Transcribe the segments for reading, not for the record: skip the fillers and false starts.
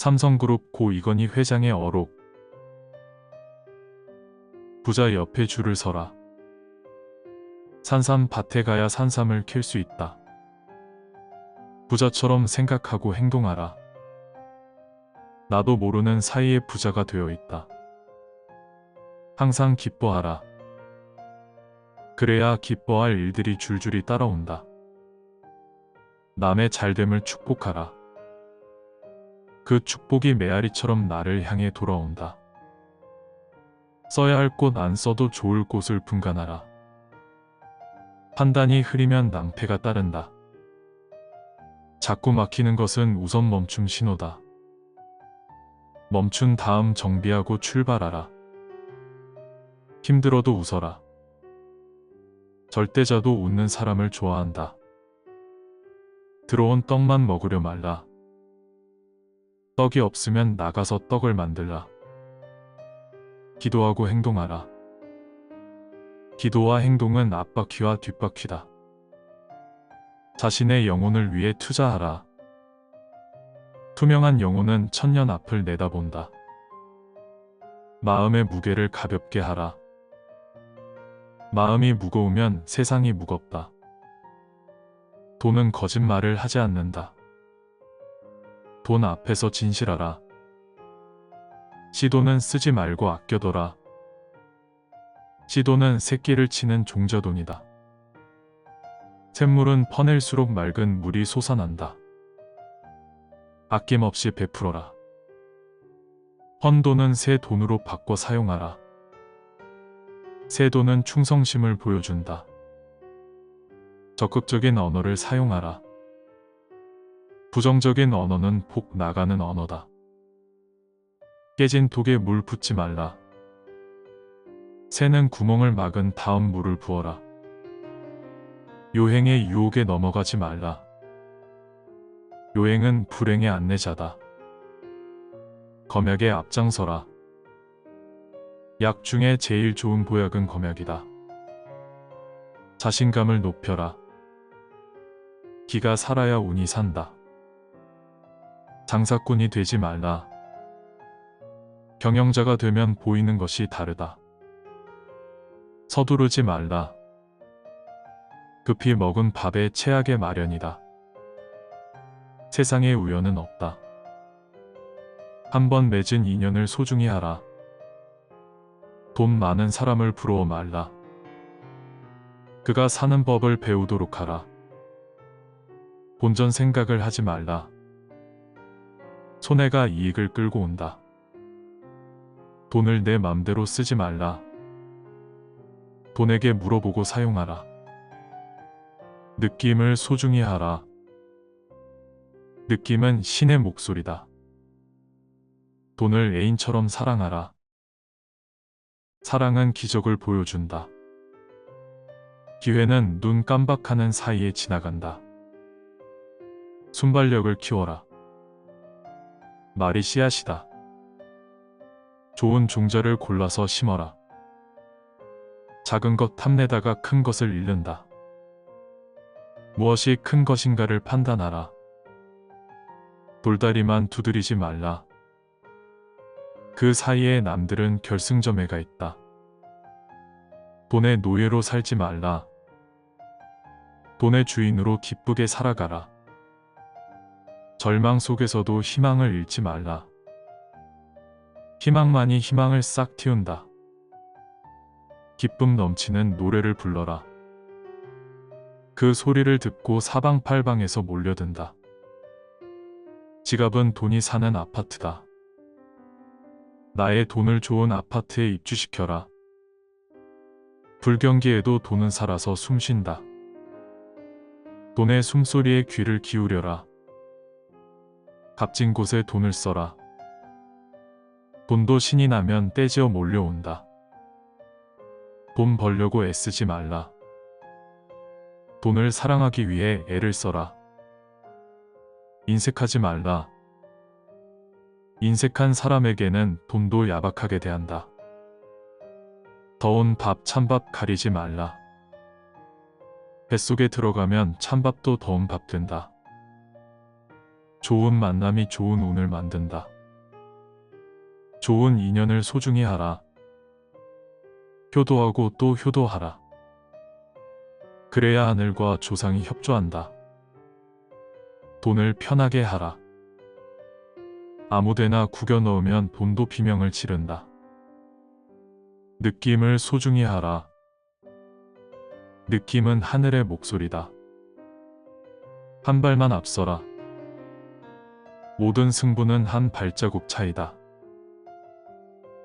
삼성그룹 고 이건희 회장의 어록. 부자 옆에 줄을 서라. 산삼 밭에 가야 산삼을 캘 수 있다. 부자처럼 생각하고 행동하라. 나도 모르는 사이에 부자가 되어 있다. 항상 기뻐하라. 그래야 기뻐할 일들이 줄줄이 따라온다. 남의 잘됨을 축복하라. 그 축복이 메아리처럼 나를 향해 돌아온다. 써야 할 곳 안 써도 좋을 곳을 분간하라. 판단이 흐리면 낭패가 따른다. 자꾸 막히는 것은 우선 멈춤 신호다. 멈춘 다음 정비하고 출발하라. 힘들어도 웃어라. 절대자도 웃는 사람을 좋아한다. 들어온 떡만 먹으려 말라. 떡이 없으면 나가서 떡을 만들라. 기도하고 행동하라. 기도와 행동은 앞바퀴와 뒷바퀴다. 자신의 영혼을 위해 투자하라. 투명한 영혼은 천년 앞을 내다본다. 마음의 무게를 가볍게 하라. 마음이 무거우면 세상이 무겁다. 돈은 거짓말을 하지 않는다. 돈 앞에서 진실하라. 시돈은 쓰지 말고 아껴둬라. 시돈은 새끼를 치는 종자돈이다. 샘물은 퍼낼수록 맑은 물이 솟아난다. 아낌없이 베풀어라. 헌돈은 새 돈으로 바꿔 사용하라. 새 돈은 충성심을 보여준다. 적극적인 언어를 사용하라. 부정적인 언어는 복 나가는 언어다. 깨진 독에 물 붓지 말라. 새는 구멍을 막은 다음 물을 부어라. 요행의 유혹에 넘어가지 말라. 요행은 불행의 안내자다. 검약에 앞장서라. 약 중에 제일 좋은 보약은 검약이다. 자신감을 높여라. 기가 살아야 운이 산다. 장사꾼이 되지 말라. 경영자가 되면 보이는 것이 다르다. 서두르지 말라. 급히 먹은 밥에 체하게 마련이다. 세상에 우연은 없다. 한번 맺은 인연을 소중히 하라. 돈 많은 사람을 부러워 말라. 그가 사는 법을 배우도록 하라. 본전 생각을 하지 말라. 손해가 이익을 끌고 온다. 돈을 내 맘대로 쓰지 말라. 돈에게 물어보고 사용하라. 느낌을 소중히 하라. 느낌은 신의 목소리다. 돈을 애인처럼 사랑하라. 사랑은 기적을 보여준다. 기회는 눈 깜박하는 사이에 지나간다. 순발력을 키워라. 말이 씨앗이다. 좋은 종자를 골라서 심어라. 작은 것 탐내다가 큰 것을 잃는다. 무엇이 큰 것인가를 판단하라. 돌다리만 두드리지 말라. 그 사이에 남들은 결승점에 가 있다. 돈의 노예로 살지 말라. 돈의 주인으로 기쁘게 살아가라. 절망 속에서도 희망을 잃지 말라. 희망만이 희망을 싹 틔운다. 기쁨 넘치는 노래를 불러라. 그 소리를 듣고 사방팔방에서 몰려든다. 지갑은 돈이 사는 아파트다. 나의 돈을 좋은 아파트에 입주시켜라. 불경기에도 돈은 살아서 숨쉰다. 돈의 숨소리에 귀를 기울여라. 값진 곳에 돈을 써라. 돈도 신이 나면 떼지어 몰려온다. 돈 벌려고 애쓰지 말라. 돈을 사랑하기 위해 애를 써라. 인색하지 말라. 인색한 사람에게는 돈도 야박하게 대한다. 더운 밥 찬밥 가리지 말라. 뱃속에 들어가면 찬밥도 더운 밥 된다. 좋은 만남이 좋은 운을 만든다. 좋은 인연을 소중히 하라. 효도하고 또 효도하라. 그래야 하늘과 조상이 협조한다. 돈을 편하게 하라. 아무데나 구겨 넣으면 돈도 비명을 지른다. 느낌을 소중히 하라. 느낌은 하늘의 목소리다. 한 발만 앞서라. 모든 승부는 한 발자국 차이다.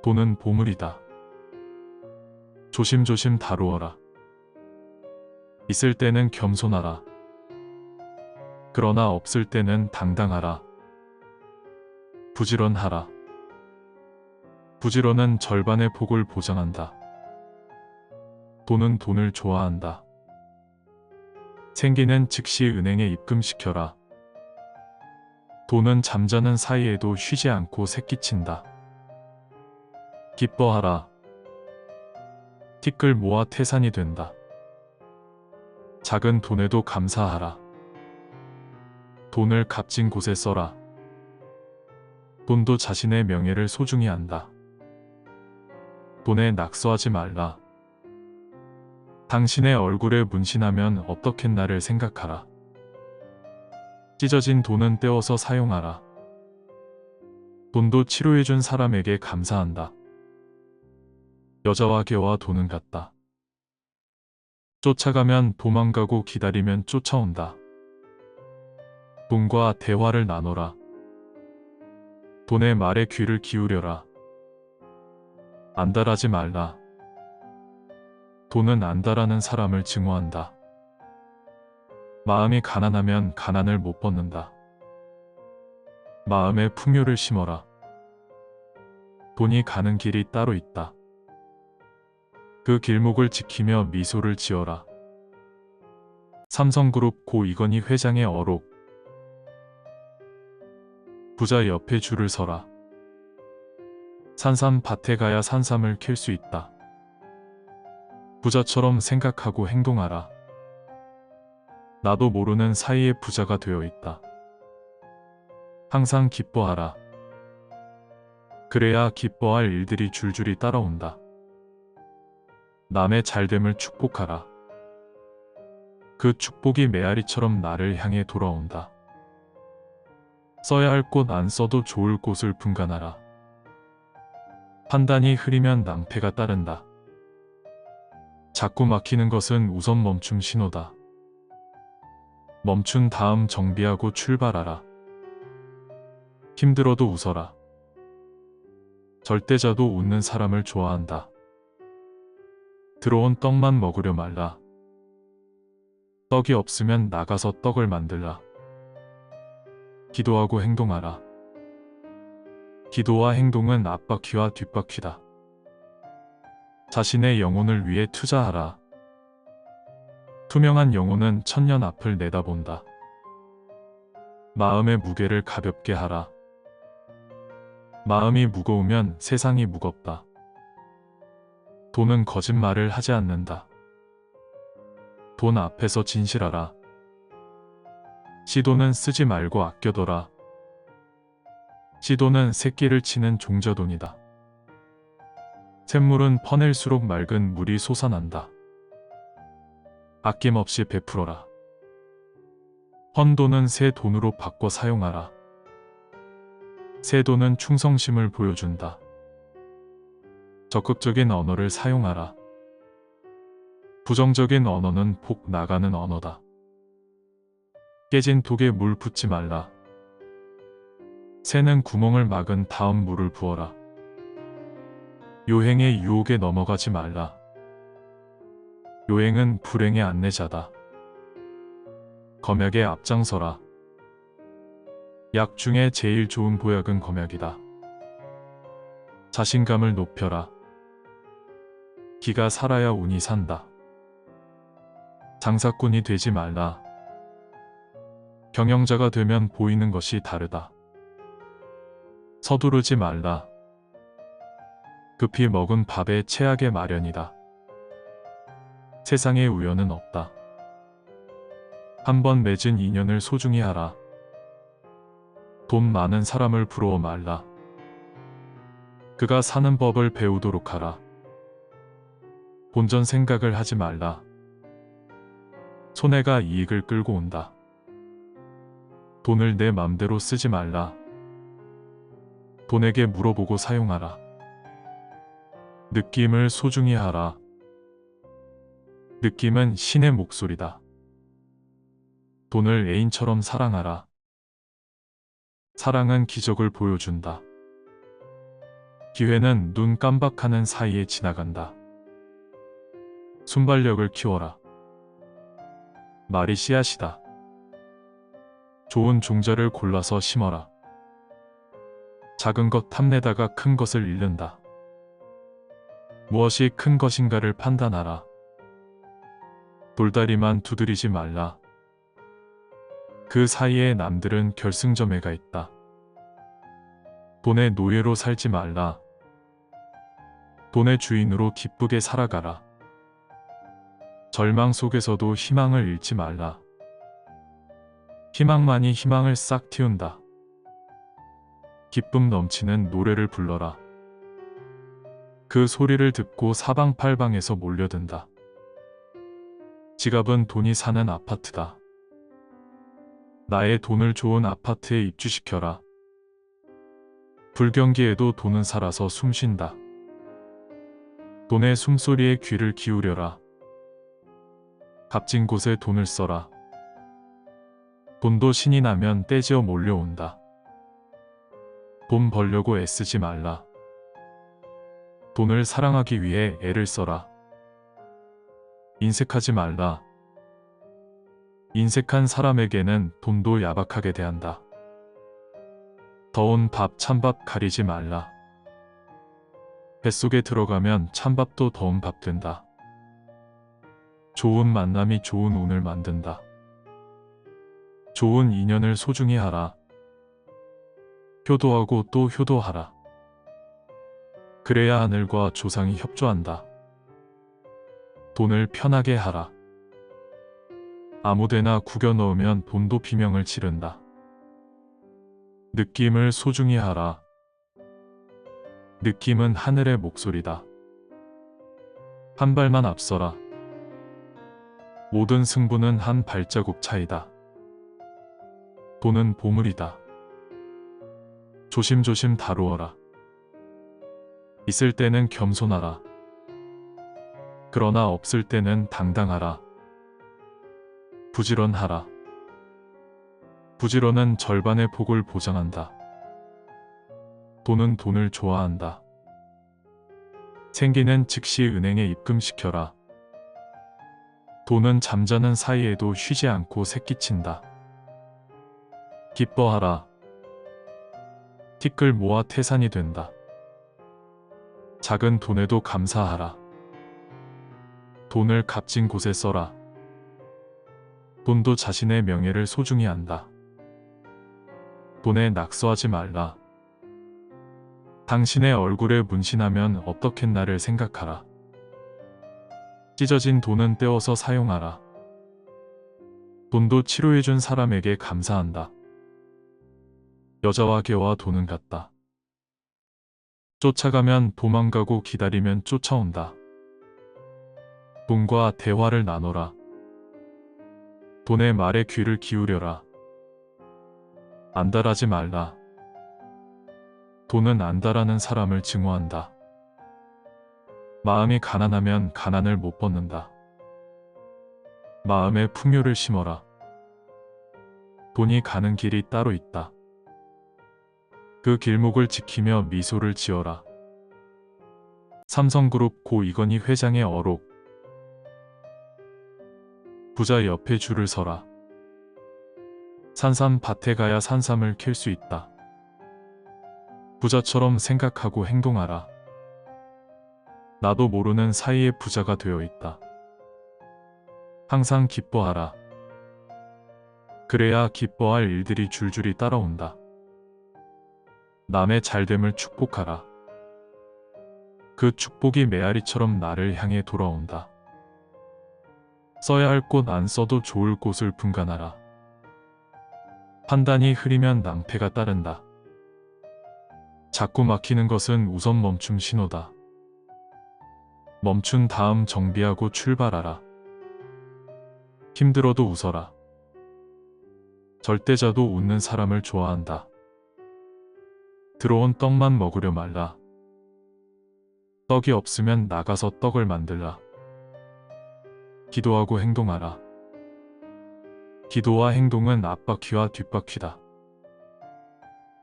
돈은 보물이다. 조심조심 다루어라. 있을 때는 겸손하라. 그러나 없을 때는 당당하라. 부지런하라. 부지런은 절반의 복을 보장한다. 돈은 돈을 좋아한다. 생기는 즉시 은행에 입금시켜라. 돈은 잠자는 사이에도 쉬지 않고 새끼친다. 기뻐하라. 티끌 모아 태산이 된다. 작은 돈에도 감사하라. 돈을 값진 곳에 써라. 돈도 자신의 명예를 소중히 한다. 돈에 낙서하지 말라. 당신의 얼굴에 문신하면 어떻겠나를 생각하라. 찢어진 돈은 떼어서 사용하라. 돈도 치료해준 사람에게 감사한다. 여자와 개와 돈은 같다. 쫓아가면 도망가고 기다리면 쫓아온다. 돈과 대화를 나눠라. 돈의 말에 귀를 기울여라. 안달하지 말라. 돈은 안달하는 사람을 증오한다. 마음이 가난하면 가난을 못 벗는다. 마음에 풍요를 심어라. 돈이 가는 길이 따로 있다. 그 길목을 지키며 미소를 지어라. 삼성그룹 고 이건희 회장의 어록. 부자 옆에 줄을 서라. 산삼 밭에 가야 산삼을 캘 수 있다. 부자처럼 생각하고 행동하라. 나도 모르는 사이에 부자가 되어 있다. 항상 기뻐하라. 그래야 기뻐할 일들이 줄줄이 따라온다. 남의 잘됨을 축복하라. 그 축복이 메아리처럼 나를 향해 돌아온다. 써야 할 곳 안 써도 좋을 곳을 분간하라. 판단이 흐리면 낭패가 따른다. 자꾸 막히는 것은 우선 멈춤 신호다. 멈춘 다음 정비하고 출발하라. 힘들어도 웃어라. 절대자도 웃는 사람을 좋아한다. 들어온 떡만 먹으려 말라. 떡이 없으면 나가서 떡을 만들라. 기도하고 행동하라. 기도와 행동은 앞바퀴와 뒷바퀴다. 자신의 영혼을 위해 투자하라. 투명한 영혼은 천년 앞을 내다본다. 마음의 무게를 가볍게 하라. 마음이 무거우면 세상이 무겁다. 돈은 거짓말을 하지 않는다. 돈 앞에서 진실하라. 시돈은 쓰지 말고 아껴둬라. 시돈은 새끼를 치는 종자돈이다. 샘물은 퍼낼수록 맑은 물이 솟아난다. 아낌없이 베풀어라. 헌돈은 새 돈으로 바꿔 사용하라. 새 돈은 충성심을 보여준다. 적극적인 언어를 사용하라. 부정적인 언어는 복 나가는 언어다. 깨진 독에 물 붓지 말라. 새는 구멍을 막은 다음 물을 부어라. 요행의 유혹에 넘어가지 말라. 요행은 불행의 안내자다. 검약에 앞장서라. 약 중에 제일 좋은 보약은 검약이다. 자신감을 높여라. 기가 살아야 운이 산다. 장사꾼이 되지 말라. 경영자가 되면 보이는 것이 다르다. 서두르지 말라. 급히 먹은 밥에 체하게 마련이다. 세상에 우연은 없다. 한 번 맺은 인연을 소중히 하라. 돈 많은 사람을 부러워 말라. 그가 사는 법을 배우도록 하라. 본전 생각을 하지 말라. 손해가 이익을 끌고 온다. 돈을 내 맘대로 쓰지 말라. 돈에게 물어보고 사용하라. 느낌을 소중히 하라. 느낌은 신의 목소리다. 돈을 애인처럼 사랑하라. 사랑은 기적을 보여준다. 기회는 눈 깜박하는 사이에 지나간다. 순발력을 키워라. 말이 씨앗이다. 좋은 종자를 골라서 심어라. 작은 것 탐내다가 큰 것을 잃는다. 무엇이 큰 것인가를 판단하라. 돌다리만 두드리지 말라. 그 사이에 남들은 결승점에 가 있다. 돈의 노예로 살지 말라. 돈의 주인으로 기쁘게 살아가라. 절망 속에서도 희망을 잃지 말라. 희망만이 희망을 싹 틔운다. 기쁨 넘치는 노래를 불러라. 그 소리를 듣고 사방팔방에서 몰려든다. 지갑은 돈이 사는 아파트다. 나의 돈을 좋은 아파트에 입주시켜라. 불경기에도 돈은 살아서 숨쉰다. 돈의 숨소리에 귀를 기울여라. 값진 곳에 돈을 써라. 돈도 신이 나면 떼지어 몰려온다. 돈 벌려고 애쓰지 말라. 돈을 사랑하기 위해 애를 써라. 인색하지 말라. 인색한 사람에게는 돈도 야박하게 대한다. 더운 밥, 찬밥 가리지 말라. 뱃속에 들어가면 찬밥도 더운 밥 된다. 좋은 만남이 좋은 운을 만든다. 좋은 인연을 소중히 하라. 효도하고 또 효도하라. 그래야 하늘과 조상이 협조한다. 돈을 편하게 하라. 아무데나 구겨 넣으면 돈도 비명을 지른다. 느낌을 소중히 하라. 느낌은 하늘의 목소리다. 한 발만 앞서라. 모든 승부는 한 발자국 차이다. 돈은 보물이다. 조심조심 다루어라. 있을 때는 겸손하라. 그러나 없을 때는 당당하라. 부지런하라. 부지런은 절반의 복을 보장한다. 돈은 돈을 좋아한다. 생기는 즉시 은행에 입금시켜라. 돈은 잠자는 사이에도 쉬지 않고 새끼친다. 기뻐하라. 티끌 모아 태산이 된다. 작은 돈에도 감사하라. 돈을 값진 곳에 써라. 돈도 자신의 명예를 소중히 한다. 돈에 낙서하지 말라. 당신의 얼굴에 문신하면 어떻겠나를 생각하라. 찢어진 돈은 떼어서 사용하라. 돈도 치료해준 사람에게 감사한다. 여자와 개와 돈은 같다. 쫓아가면 도망가고 기다리면 쫓아온다. 돈과 대화를 나눠라. 돈의 말에 귀를 기울여라. 안달하지 말라. 돈은 안달하는 사람을 증오한다. 마음이 가난하면 가난을 못 벗는다. 마음에 풍요를 심어라. 돈이 가는 길이 따로 있다. 그 길목을 지키며 미소를 지어라. 삼성그룹 고 이건희 회장의 어록. 부자 옆에 줄을 서라. 산삼밭에 가야 산삼을 캘 수 있다. 부자처럼 생각하고 행동하라. 나도 모르는 사이에 부자가 되어 있다. 항상 기뻐하라. 그래야 기뻐할 일들이 줄줄이 따라온다. 남의 잘됨을 축복하라. 그 축복이 메아리처럼 나를 향해 돌아온다. 써야 할 곳 안 써도 좋을 곳을 분간하라. 판단이 흐리면 낭패가 따른다. 자꾸 막히는 것은 우선 멈춤 신호다. 멈춘 다음 정비하고 출발하라. 힘들어도 웃어라. 절대자도 웃는 사람을 좋아한다. 들어온 떡만 먹으려 말라. 떡이 없으면 나가서 떡을 만들라. 기도하고 행동하라. 기도와 행동은 앞바퀴와 뒷바퀴다.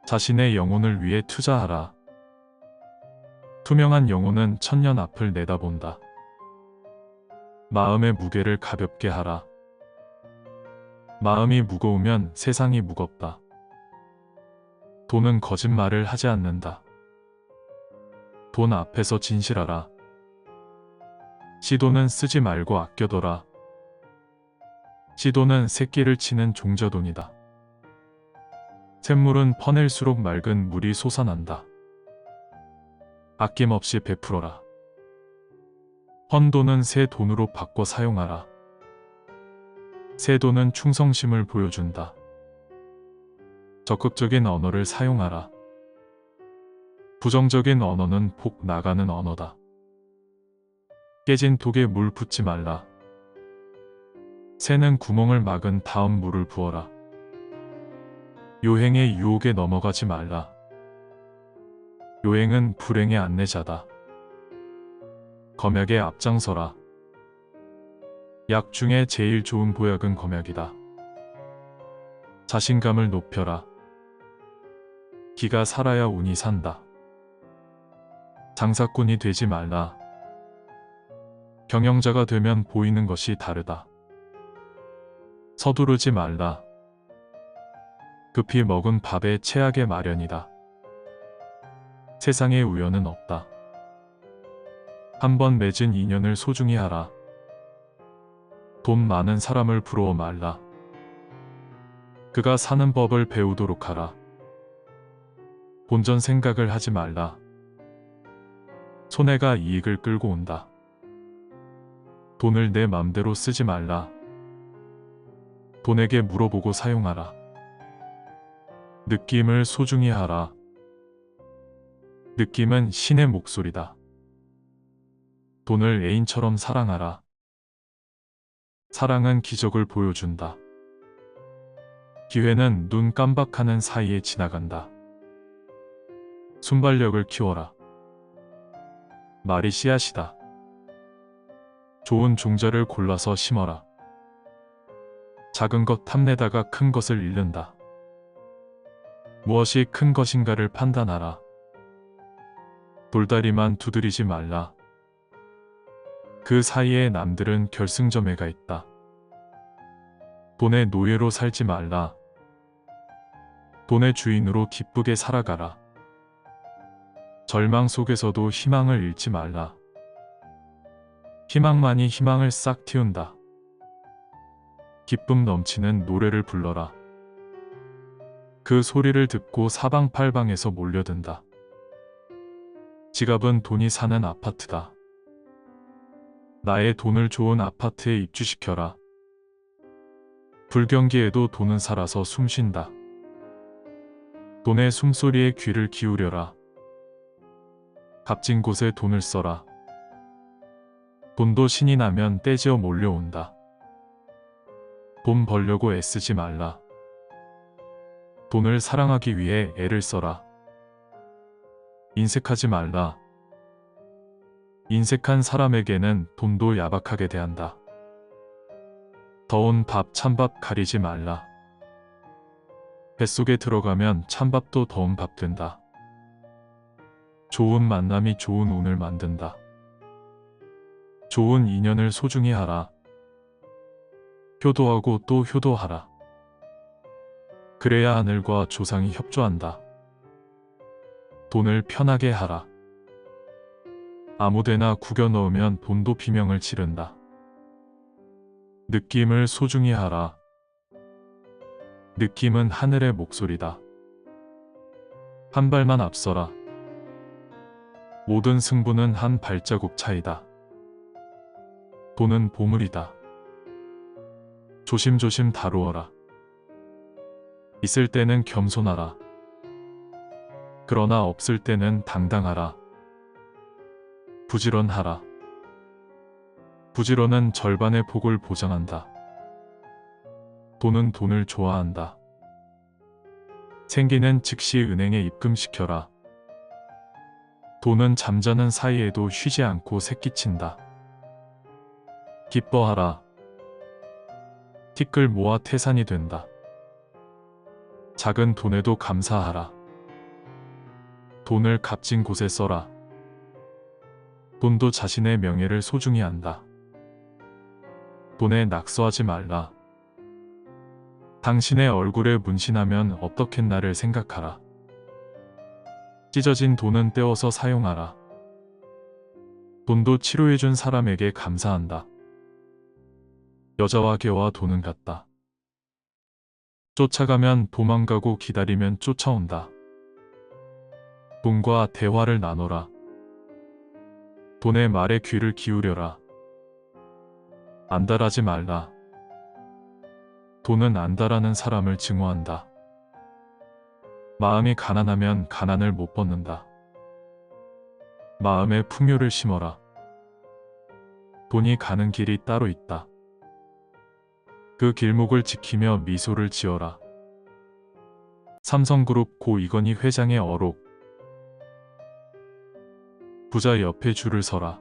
자신의 영혼을 위해 투자하라. 투명한 영혼은 천년 앞을 내다본다. 마음의 무게를 가볍게 하라. 마음이 무거우면 세상이 무겁다. 돈은 거짓말을 하지 않는다. 돈 앞에서 진실하라. 시돈은 쓰지 말고 아껴둬라. 시돈은 새끼를 치는 종자돈이다. 샘물은 퍼낼수록 맑은 물이 솟아난다. 아낌없이 베풀어라. 헌돈은 새 돈으로 바꿔 사용하라. 새 돈은 충성심을 보여준다. 적극적인 언어를 사용하라. 부정적인 언어는 복 나가는 언어다. 깨진 독에 물 붓지 말라. 새는 구멍을 막은 다음 물을 부어라. 요행의 유혹에 넘어가지 말라. 요행은 불행의 안내자다. 검약에 앞장서라. 약 중에 제일 좋은 보약은 검약이다. 자신감을 높여라. 기가 살아야 운이 산다. 장사꾼이 되지 말라. 경영자가 되면 보이는 것이 다르다. 서두르지 말라. 급히 먹은 밥에 체하게 마련이다. 세상에 우연은 없다. 한번 맺은 인연을 소중히 하라. 돈 많은 사람을 부러워 말라. 그가 사는 법을 배우도록 하라. 본전 생각을 하지 말라. 손해가 이익을 끌고 온다. 돈을 내 맘대로 쓰지 말라. 돈에게 물어보고 사용하라. 느낌을 소중히 하라. 느낌은 신의 목소리다. 돈을 애인처럼 사랑하라. 사랑은 기적을 보여준다. 기회는 눈 깜박하는 사이에 지나간다. 순발력을 키워라. 말이 씨앗이다. 좋은 종자를 골라서 심어라. 작은 것 탐내다가 큰 것을 잃는다. 무엇이 큰 것인가를 판단하라. 돌다리만 두드리지 말라. 그 사이에 남들은 결승점에 있다. 돈의 노예로 살지 말라. 돈의 주인으로 기쁘게 살아가라. 절망 속에서도 희망을 잃지 말라. 희망만이 희망을 싹 틔운다. 기쁨 넘치는 노래를 불러라. 그 소리를 듣고 사방팔방에서 몰려든다. 지갑은 돈이 사는 아파트다. 나의 돈을 좋은 아파트에 입주시켜라. 불경기에도 돈은 살아서 숨쉰다. 돈의 숨소리에 귀를 기울여라. 값진 곳에 돈을 써라. 돈도 신이 나면 떼지어 몰려온다. 돈 벌려고 애쓰지 말라. 돈을 사랑하기 위해 애를 써라. 인색하지 말라. 인색한 사람에게는 돈도 야박하게 대한다. 더운 밥 찬밥 가리지 말라. 뱃속에 들어가면 찬밥도 더운 밥 된다. 좋은 만남이 좋은 운을 만든다. 좋은 인연을 소중히 하라. 효도하고 또 효도하라. 그래야 하늘과 조상이 협조한다. 돈을 편하게 하라. 아무데나 구겨 넣으면 돈도 비명을 지른다. 느낌을 소중히 하라. 느낌은 하늘의 목소리다. 한 발만 앞서라. 모든 승부는 한 발자국 차이다. 돈은 보물이다. 조심조심 다루어라. 있을 때는 겸손하라. 그러나 없을 때는 당당하라. 부지런하라. 부지런은 절반의 복을 보장한다. 돈은 돈을 좋아한다. 생기는 즉시 은행에 입금시켜라. 돈은 잠자는 사이에도 쉬지 않고 새끼친다. 기뻐하라. 티끌 모아 태산이 된다. 작은 돈에도 감사하라. 돈을 값진 곳에 써라. 돈도 자신의 명예를 소중히 한다. 돈에 낙서하지 말라. 당신의 얼굴에 문신하면 어떻겠나를 생각하라. 찢어진 돈은 떼어서 사용하라. 돈도 치료해준 사람에게 감사한다. 여자와 개와 돈은 같다. 쫓아가면 도망가고 기다리면 쫓아온다. 돈과 대화를 나눠라. 돈의 말에 귀를 기울여라. 안달하지 말라. 돈은 안달하는 사람을 증오한다. 마음이 가난하면 가난을 못 벗는다. 마음에 풍요를 심어라. 돈이 가는 길이 따로 있다. 그 길목을 지키며 미소를 지어라. 삼성그룹 고 이건희 회장의 어록. 부자 옆에 줄을 서라.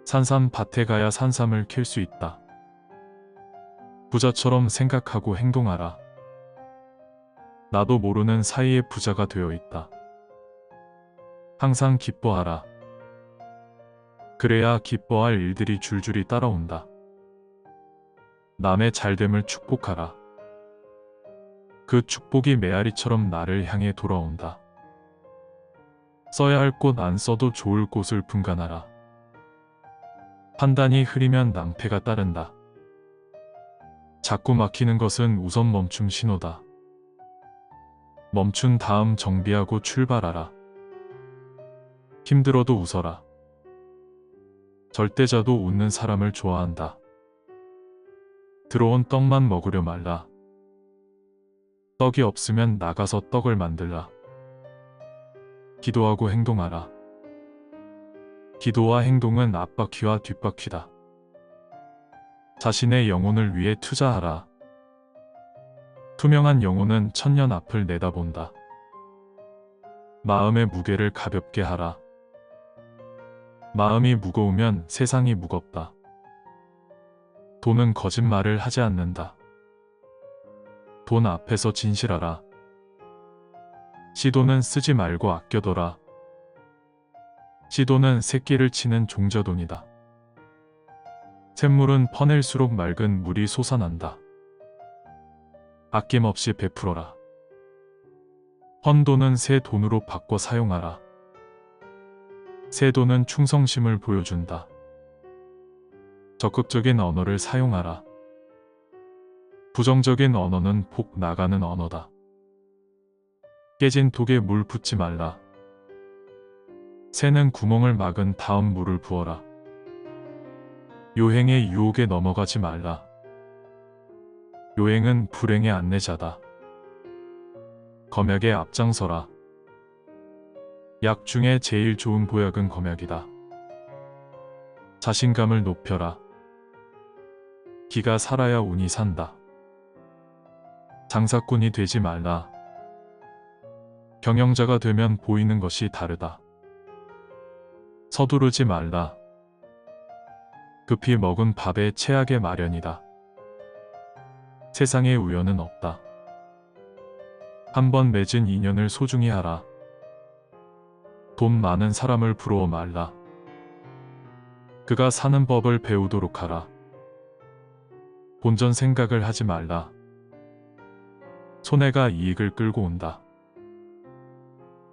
산삼밭에 가야 산삼을 캘 수 있다. 부자처럼 생각하고 행동하라. 나도 모르는 사이에 부자가 되어 있다. 항상 기뻐하라. 그래야 기뻐할 일들이 줄줄이 따라온다. 남의 잘됨을 축복하라. 그 축복이 메아리처럼 나를 향해 돌아온다. 써야 할 곳 안 써도 좋을 곳을 분간하라. 판단이 흐리면 낭패가 따른다. 자꾸 막히는 것은 우선 멈춤 신호다. 멈춘 다음 정비하고 출발하라. 힘들어도 웃어라. 절대자도 웃는 사람을 좋아한다. 들어온 떡만 먹으려 말라. 떡이 없으면 나가서 떡을 만들라. 기도하고 행동하라. 기도와 행동은 앞바퀴와 뒷바퀴다. 자신의 영혼을 위해 투자하라. 투명한 영혼은 천년 앞을 내다본다. 마음의 무게를 가볍게 하라. 마음이 무거우면 세상이 무겁다. 돈은 거짓말을 하지 않는다. 돈 앞에서 진실하라. 시돈은 쓰지 말고 아껴둬라. 시돈은 새끼를 치는 종자돈이다. 샘물은 퍼낼수록 맑은 물이 솟아난다. 아낌없이 베풀어라. 헌 돈은 새 돈으로 바꿔 사용하라. 새 돈은 충성심을 보여준다. 적극적인 언어를 사용하라. 부정적인 언어는 복 나가는 언어다. 깨진 독에 물 붓지 말라. 새는 구멍을 막은 다음 물을 부어라. 요행의 유혹에 넘어가지 말라. 요행은 불행의 안내자다. 검약에 앞장서라. 약 중에 제일 좋은 보약은 검약이다. 자신감을 높여라. 기가 살아야 운이 산다. 장사꾼이 되지 말라. 경영자가 되면 보이는 것이 다르다. 서두르지 말라. 급히 먹은 밥에 체하게 마련이다. 세상에 우연은 없다. 한번 맺은 인연을 소중히 하라. 돈 많은 사람을 부러워 말라. 그가 사는 법을 배우도록 하라. 본전 생각을 하지 말라. 손해가 이익을 끌고 온다.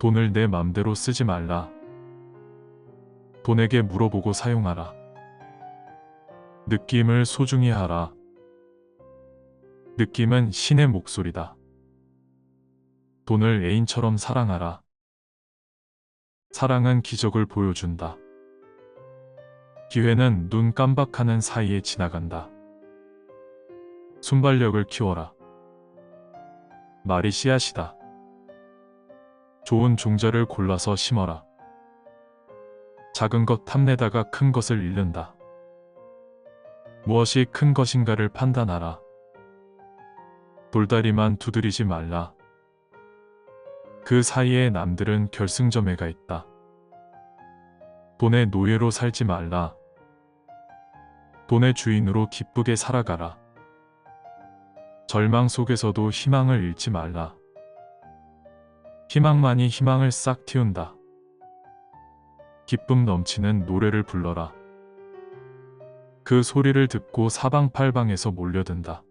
돈을 내 맘대로 쓰지 말라. 돈에게 물어보고 사용하라. 느낌을 소중히 하라. 느낌은 신의 목소리다. 돈을 애인처럼 사랑하라. 사랑은 기적을 보여준다. 기회는 눈 깜박하는 사이에 지나간다. 순발력을 키워라. 말이 씨앗이다. 좋은 종자를 골라서 심어라. 작은 것 탐내다가 큰 것을 잃는다. 무엇이 큰 것인가를 판단하라. 돌다리만 두드리지 말라. 그 사이에 남들은 결승점에가 있다. 돈의 노예로 살지 말라. 돈의 주인으로 기쁘게 살아가라. 절망 속에서도 희망을 잃지 말라. 희망만이 희망을 싹 틔운다. 기쁨 넘치는 노래를 불러라. 그 소리를 듣고 사방팔방에서 몰려든다.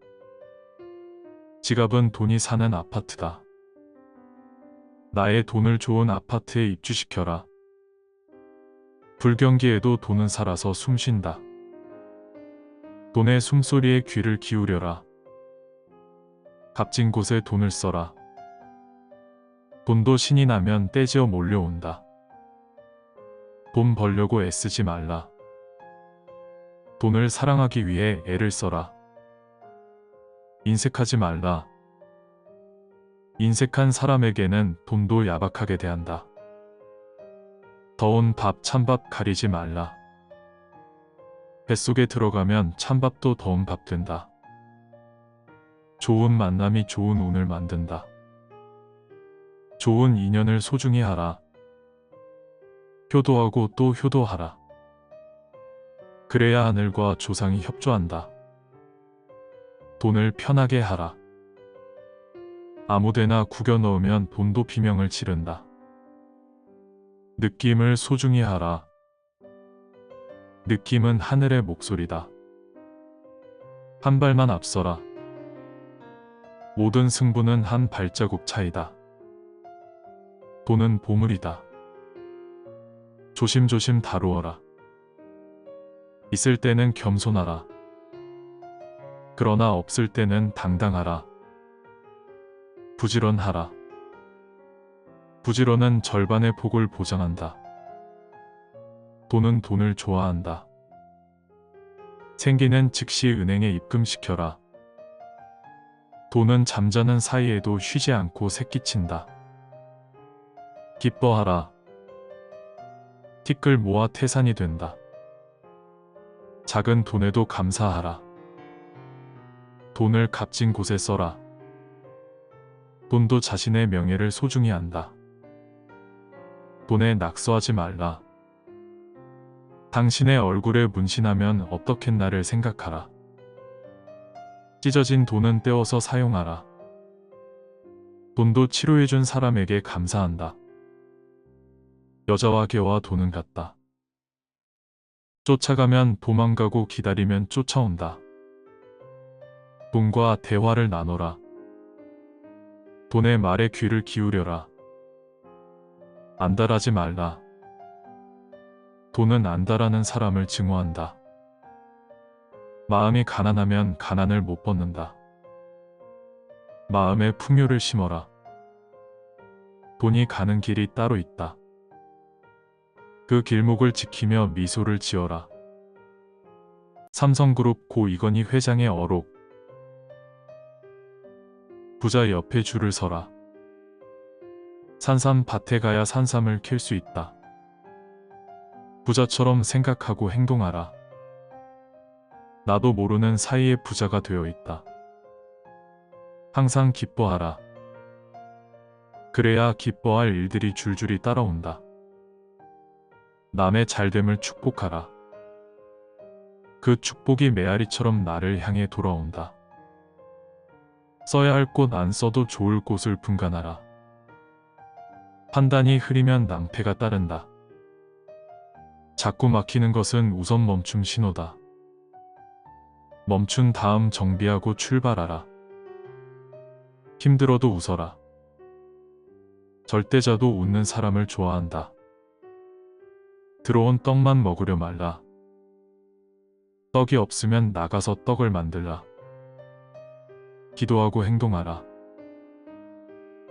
지갑은 돈이 사는 아파트다. 나의 돈을 좋은 아파트에 입주시켜라. 불경기에도 돈은 살아서 숨쉰다. 돈의 숨소리에 귀를 기울여라. 값진 곳에 돈을 써라. 돈도 신이 나면 떼지어 몰려온다. 돈 벌려고 애쓰지 말라. 돈을 사랑하기 위해 애를 써라. 인색하지 말라. 인색한 사람에게는 돈도 야박하게 대한다. 더운 밥, 찬밥 가리지 말라. 뱃속에 들어가면 찬밥도 더운 밥 된다. 좋은 만남이 좋은 운을 만든다. 좋은 인연을 소중히 하라. 효도하고 또 효도하라. 그래야 하늘과 조상이 협조한다. 돈을 편하게 하라. 아무데나 구겨 넣으면 돈도 비명을 지른다. 느낌을 소중히 하라. 느낌은 하늘의 목소리다. 한 발만 앞서라. 모든 승부는 한 발자국 차이다. 돈은 보물이다. 조심조심 다루어라. 있을 때는 겸손하라. 그러나 없을 때는 당당하라. 부지런하라. 부지런은 절반의 복을 보장한다. 돈은 돈을 좋아한다. 생기는 즉시 은행에 입금시켜라. 돈은 잠자는 사이에도 쉬지 않고 새끼친다. 기뻐하라. 티끌 모아 태산이 된다. 작은 돈에도 감사하라. 돈을 값진 곳에 써라. 돈도 자신의 명예를 소중히 한다. 돈에 낙서하지 말라. 당신의 얼굴에 문신하면 어떻겠나를 생각하라. 찢어진 돈은 떼어서 사용하라. 돈도 치료해준 사람에게 감사한다. 여자와 개와 돈은 같다. 쫓아가면 도망가고 기다리면 쫓아온다. 돈과 대화를 나눠라. 돈의 말에 귀를 기울여라. 안달하지 말라. 돈은 안달하는 사람을 증오한다. 마음이 가난하면 가난을 못 벗는다. 마음에 풍요를 심어라. 돈이 가는 길이 따로 있다. 그 길목을 지키며 미소를 지어라. 삼성그룹 고 이건희 회장의 어록. 부자 옆에 줄을 서라. 산삼밭에 가야 산삼을 캘 수 있다. 부자처럼 생각하고 행동하라. 나도 모르는 사이에 부자가 되어 있다. 항상 기뻐하라. 그래야 기뻐할 일들이 줄줄이 따라온다. 남의 잘됨을 축복하라. 그 축복이 메아리처럼 나를 향해 돌아온다. 써야 할 곳 안 써도 좋을 곳을 분간하라. 판단이 흐리면 낭패가 따른다. 자꾸 막히는 것은 우선 멈춤 신호다. 멈춘 다음 정비하고 출발하라. 힘들어도 웃어라. 절대자도 웃는 사람을 좋아한다. 들어온 떡만 먹으려 말라. 떡이 없으면 나가서 떡을 만들라. 기도하고 행동하라.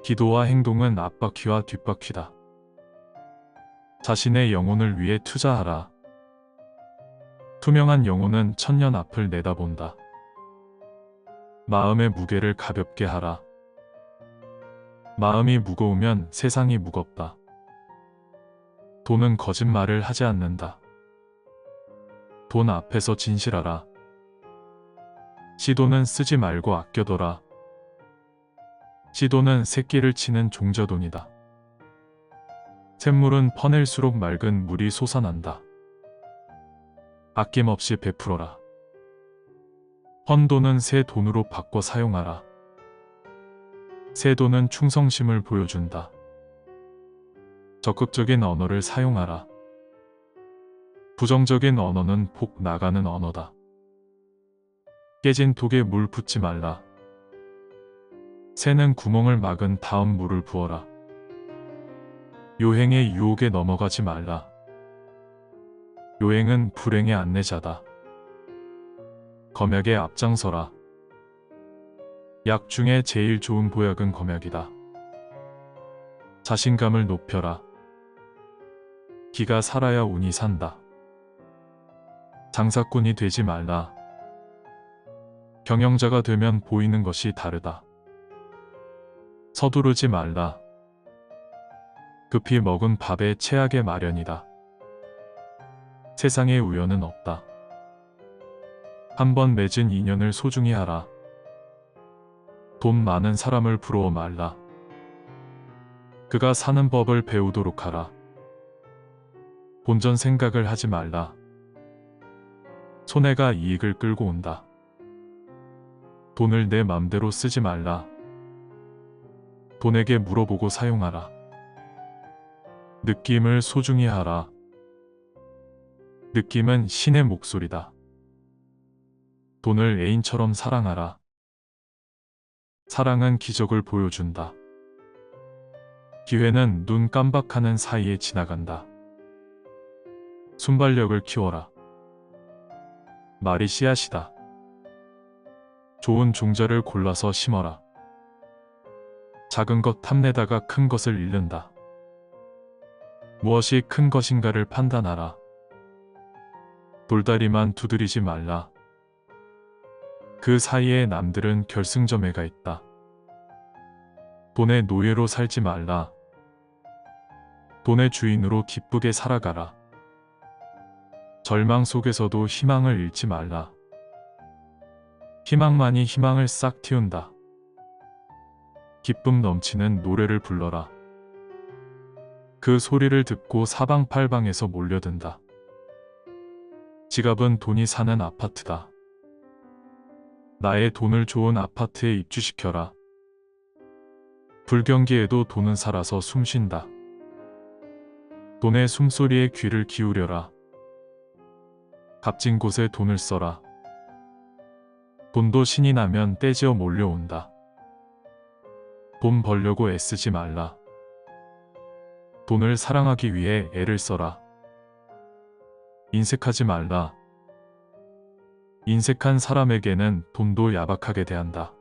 기도와 행동은 앞바퀴와 뒷바퀴다. 자신의 영혼을 위해 투자하라. 투명한 영혼은 천년 앞을 내다본다. 마음의 무게를 가볍게 하라. 마음이 무거우면 세상이 무겁다. 돈은 거짓말을 하지 않는다. 돈 앞에서 진실하라. 시돈은 쓰지 말고 아껴둬라. 시돈은 새끼를 치는 종자돈이다. 샘물은 퍼낼수록 맑은 물이 솟아난다. 아낌없이 베풀어라. 헌돈은 새 돈으로 바꿔 사용하라. 새 돈은 충성심을 보여준다. 적극적인 언어를 사용하라. 부정적인 언어는 폭 나가는 언어다. 깨진 독에 물 붓지 말라. 새는 구멍을 막은 다음 물을 부어라. 요행의 유혹에 넘어가지 말라. 요행은 불행의 안내자다. 검약에 앞장서라. 약 중에 제일 좋은 보약은 검약이다. 자신감을 높여라. 기가 살아야 운이 산다. 장사꾼이 되지 말라. 경영자가 되면 보이는 것이 다르다. 서두르지 말라. 급히 먹은 밥에 체하게 마련이다. 세상에 우연은 없다. 한번 맺은 인연을 소중히 하라. 돈 많은 사람을 부러워 말라. 그가 사는 법을 배우도록 하라. 본전 생각을 하지 말라. 손해가 이익을 끌고 온다. 돈을 내 맘대로 쓰지 말라. 돈에게 물어보고 사용하라. 느낌을 소중히 하라. 느낌은 신의 목소리다. 돈을 애인처럼 사랑하라. 사랑은 기적을 보여준다. 기회는 눈 깜박하는 사이에 지나간다. 순발력을 키워라. 말이 씨앗이다. 좋은 종자를 골라서 심어라. 작은 것 탐내다가 큰 것을 잃는다. 무엇이 큰 것인가를 판단하라. 돌다리만 두드리지 말라. 그 사이에 남들은 결승점에 있다. 돈의 노예로 살지 말라. 돈의 주인으로 기쁘게 살아가라. 절망 속에서도 희망을 잃지 말라. 희망만이 희망을 싹 틔운다. 기쁨 넘치는 노래를 불러라. 그 소리를 듣고 사방팔방에서 몰려든다. 지갑은 돈이 사는 아파트다. 나의 돈을 좋은 아파트에 입주시켜라. 불경기에도 돈은 살아서 숨쉰다. 돈의 숨소리에 귀를 기울여라. 값진 곳에 돈을 써라. 돈도 신이 나면 떼지어 몰려온다. 돈 벌려고 애쓰지 말라. 돈을 사랑하기 위해 애를 써라. 인색하지 말라. 인색한 사람에게는 돈도 야박하게 대한다.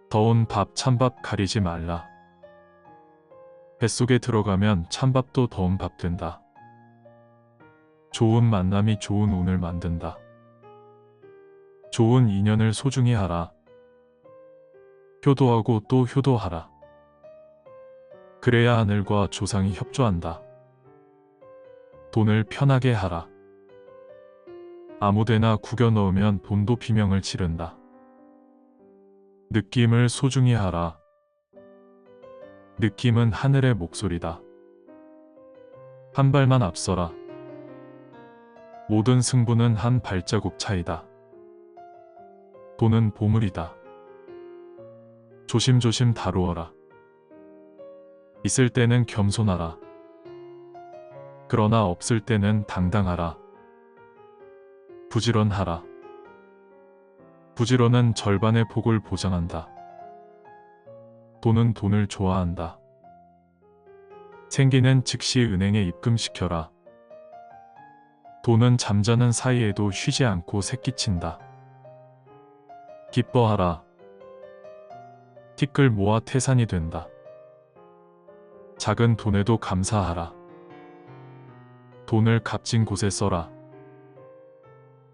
더운 밥 찬밥 가리지 말라. 뱃속에 들어가면 찬밥도 더운 밥 된다. 좋은 만남이 좋은 운을 만든다. 좋은 인연을 소중히 하라. 효도하고 또 효도하라. 그래야 하늘과 조상이 협조한다. 돈을 편하게 하라. 아무데나 구겨 넣으면 돈도 비명을 지른다. 느낌을 소중히 하라. 느낌은 하늘의 목소리다. 한 발만 앞서라. 모든 승부는 한 발자국 차이다. 돈은 보물이다. 조심조심 다루어라. 있을 때는 겸손하라. 그러나 없을 때는 당당하라. 부지런하라. 부지런은 절반의 복을 보장한다. 돈은 돈을 좋아한다. 생기는 즉시 은행에 입금시켜라. 돈은 잠자는 사이에도 쉬지 않고 새끼친다. 기뻐하라. 티끌 모아 태산이 된다. 작은 돈에도 감사하라. 돈을 값진 곳에 써라.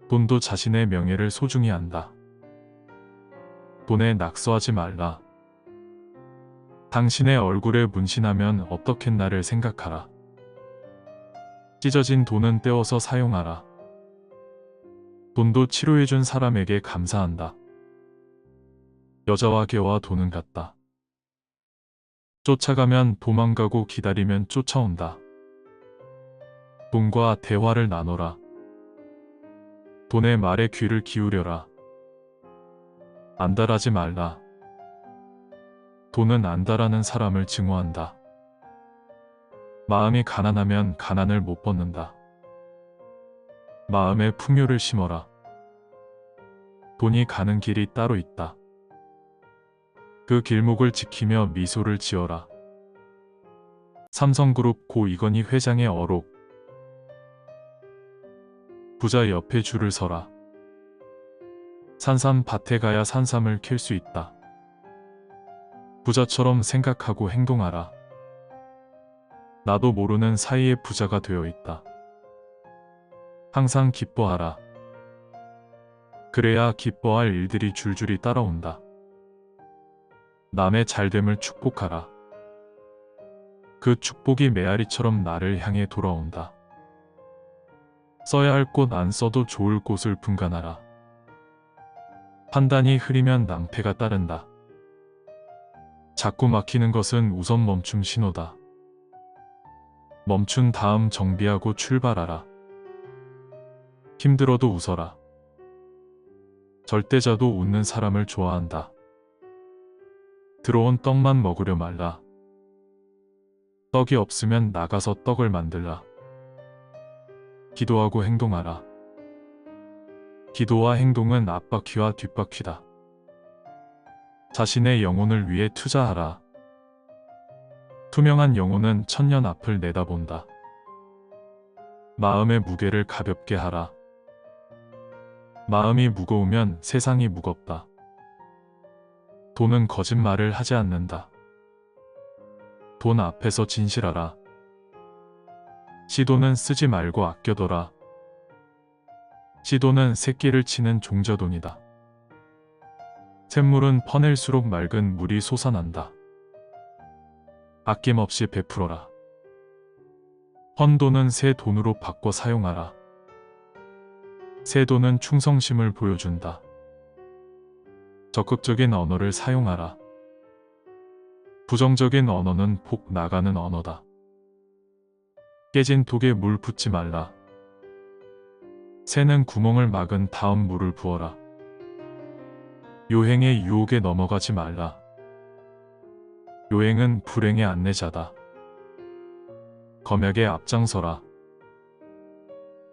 돈도 자신의 명예를 소중히 한다. 돈에 낙서하지 말라. 당신의 얼굴에 문신하면 어떻겠나를 생각하라. 찢어진 돈은 떼어서 사용하라. 돈도 치료해준 사람에게 감사한다. 여자와 개와 돈은 같다. 쫓아가면 도망가고 기다리면 쫓아온다. 돈과 대화를 나눠라. 돈의 말에 귀를 기울여라. 안달하지 말라. 돈은 안달하는 사람을 증오한다. 마음이 가난하면 가난을 못 벗는다. 마음에 풍요를 심어라. 돈이 가는 길이 따로 있다. 그 길목을 지키며 미소를 지어라. 삼성그룹 고 이건희 회장의 어록. 부자 옆에 줄을 서라. 산삼밭에 가야 산삼을 캘 수 있다. 부자처럼 생각하고 행동하라. 나도 모르는 사이에 부자가 되어 있다. 항상 기뻐하라. 그래야 기뻐할 일들이 줄줄이 따라온다. 남의 잘됨을 축복하라. 그 축복이 메아리처럼 나를 향해 돌아온다. 써야 할 곳 안 써도 좋을 곳을 분간하라. 판단이 흐리면 낭패가 따른다. 자꾸 막히는 것은 우선 멈춤 신호다. 멈춘 다음 정비하고 출발하라. 힘들어도 웃어라. 절대자도 웃는 사람을 좋아한다. 들어온 떡만 먹으려 말라. 떡이 없으면 나가서 떡을 만들라. 기도하고 행동하라. 기도와 행동은 앞바퀴와 뒷바퀴다. 자신의 영혼을 위해 투자하라. 투명한 영혼은 천년 앞을 내다본다. 마음의 무게를 가볍게 하라. 마음이 무거우면 세상이 무겁다. 돈은 거짓말을 하지 않는다. 돈 앞에서 진실하라. 시돈은 쓰지 말고 아껴둬라. 시돈은 새끼를 치는 종자돈이다. 샘물은 퍼낼수록 맑은 물이 솟아난다. 아낌없이 베풀어라. 헌돈은 새 돈으로 바꿔 사용하라. 새 돈은 충성심을 보여준다. 적극적인 언어를 사용하라. 부정적인 언어는 폭 나가는 언어다. 깨진 독에 물 붓지 말라. 새는 구멍을 막은 다음 물을 부어라. 요행의 유혹에 넘어가지 말라. 요행은 불행의 안내자다. 검약에 앞장서라.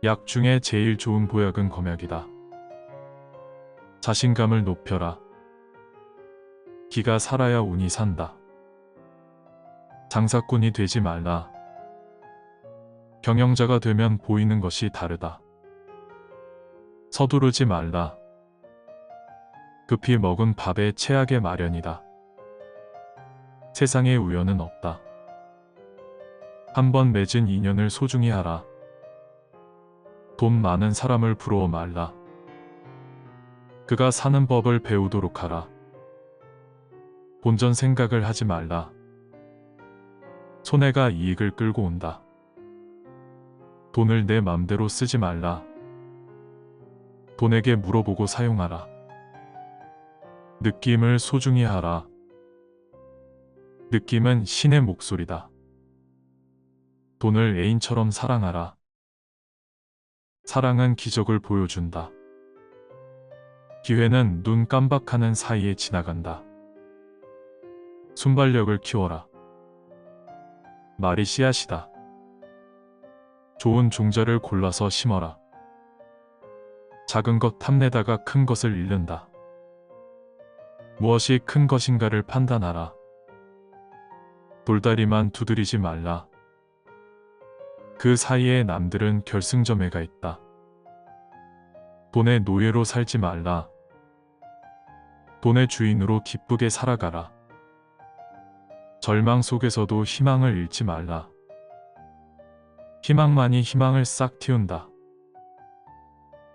약 중에 제일 좋은 보약은 검약이다. 자신감을 높여라. 기가 살아야 운이 산다. 장사꾼이 되지 말라. 경영자가 되면 보이는 것이 다르다. 서두르지 말라. 급히 먹은 밥에 체하게 마련이다. 세상에 우연은 없다. 한 번 맺은 인연을 소중히 하라. 돈 많은 사람을 부러워 말라. 그가 사는 법을 배우도록 하라. 본전 생각을 하지 말라. 손해가 이익을 끌고 온다. 돈을 내 맘대로 쓰지 말라. 돈에게 물어보고 사용하라. 느낌을 소중히 하라. 느낌은 신의 목소리다. 돈을 애인처럼 사랑하라. 사랑은 기적을 보여준다. 기회는 눈 깜박하는 사이에 지나간다. 순발력을 키워라. 말이 씨앗이다. 좋은 종자를 골라서 심어라. 작은 것 탐내다가 큰 것을 잃는다. 무엇이 큰 것인가를 판단하라. 돌다리만 두드리지 말라. 그 사이에 남들은 결승점에가 있다. 돈의 노예로 살지 말라. 돈의 주인으로 기쁘게 살아가라. 절망 속에서도 희망을 잃지 말라. 희망만이 희망을 싹 틔운다.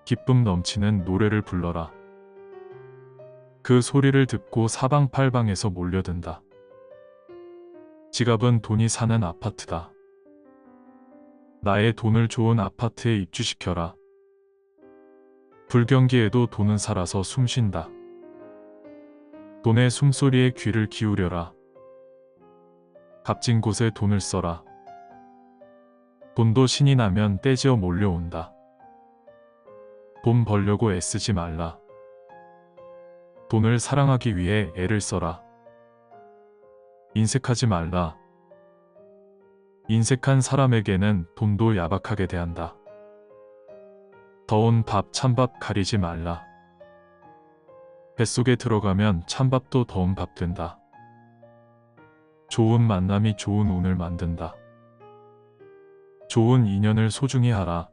기쁨 넘치는 노래를 불러라. 그 소리를 듣고 사방팔방에서 몰려든다. 지갑은 돈이 사는 아파트다. 나의 돈을 좋은 아파트에 입주시켜라. 불경기에도 돈은 살아서 숨쉰다. 돈의 숨소리에 귀를 기울여라. 값진 곳에 돈을 써라. 돈도 신이 나면 떼지어 몰려온다. 돈 벌려고 애쓰지 말라. 돈을 사랑하기 위해 애를 써라. 인색하지 말라. 인색한 사람에게는 돈도 야박하게 대한다. 더운 밥, 찬밥 가리지 말라. 뱃속에 들어가면 찬밥도 더운 밥 된다. 좋은 만남이 좋은 운을 만든다. 좋은 인연을 소중히 하라.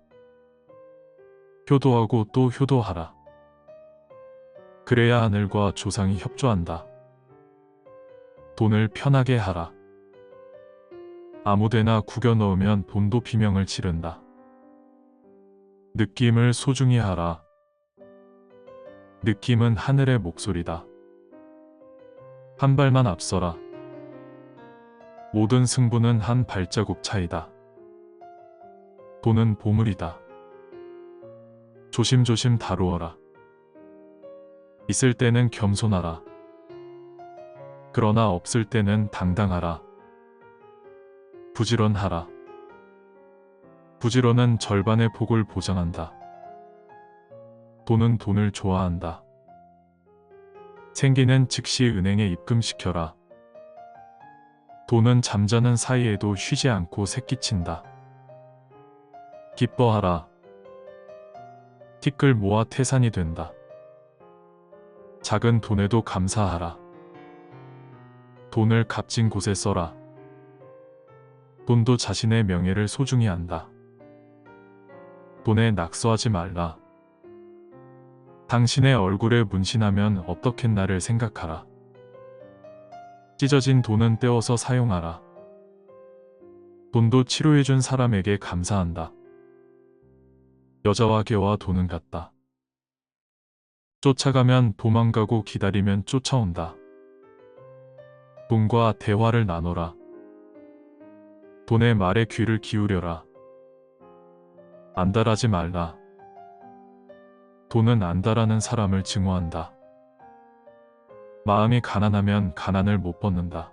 효도하고 또 효도하라. 그래야 하늘과 조상이 협조한다. 돈을 편하게 하라. 아무데나 구겨 넣으면 돈도 비명을 지른다. 느낌을 소중히 하라. 느낌은 하늘의 목소리다. 한 발만 앞서라. 모든 승부는 한 발자국 차이다. 돈은 보물이다. 조심조심 다루어라. 있을 때는 겸손하라. 그러나 없을 때는 당당하라. 부지런하라. 부지런은 절반의 복을 보장한다. 돈은 돈을 좋아한다. 생기는 즉시 은행에 입금시켜라. 돈은 잠자는 사이에도 쉬지 않고 새끼친다. 기뻐하라. 티끌 모아 태산이 된다. 작은 돈에도 감사하라. 돈을 값진 곳에 써라. 돈도 자신의 명예를 소중히 한다. 돈에 낙서하지 말라. 당신의 얼굴에 문신하면 어떻겠나를 생각하라. 찢어진 돈은 떼어서 사용하라. 돈도 치료해준 사람에게 감사한다. 여자와 개와 돈은 같다. 쫓아가면 도망가고 기다리면 쫓아온다. 돈과 대화를 나눠라. 돈의 말에 귀를 기울여라. 안달하지 말라. 돈은 안달하는 사람을 증오한다. 마음이 가난하면 가난을 못 벗는다.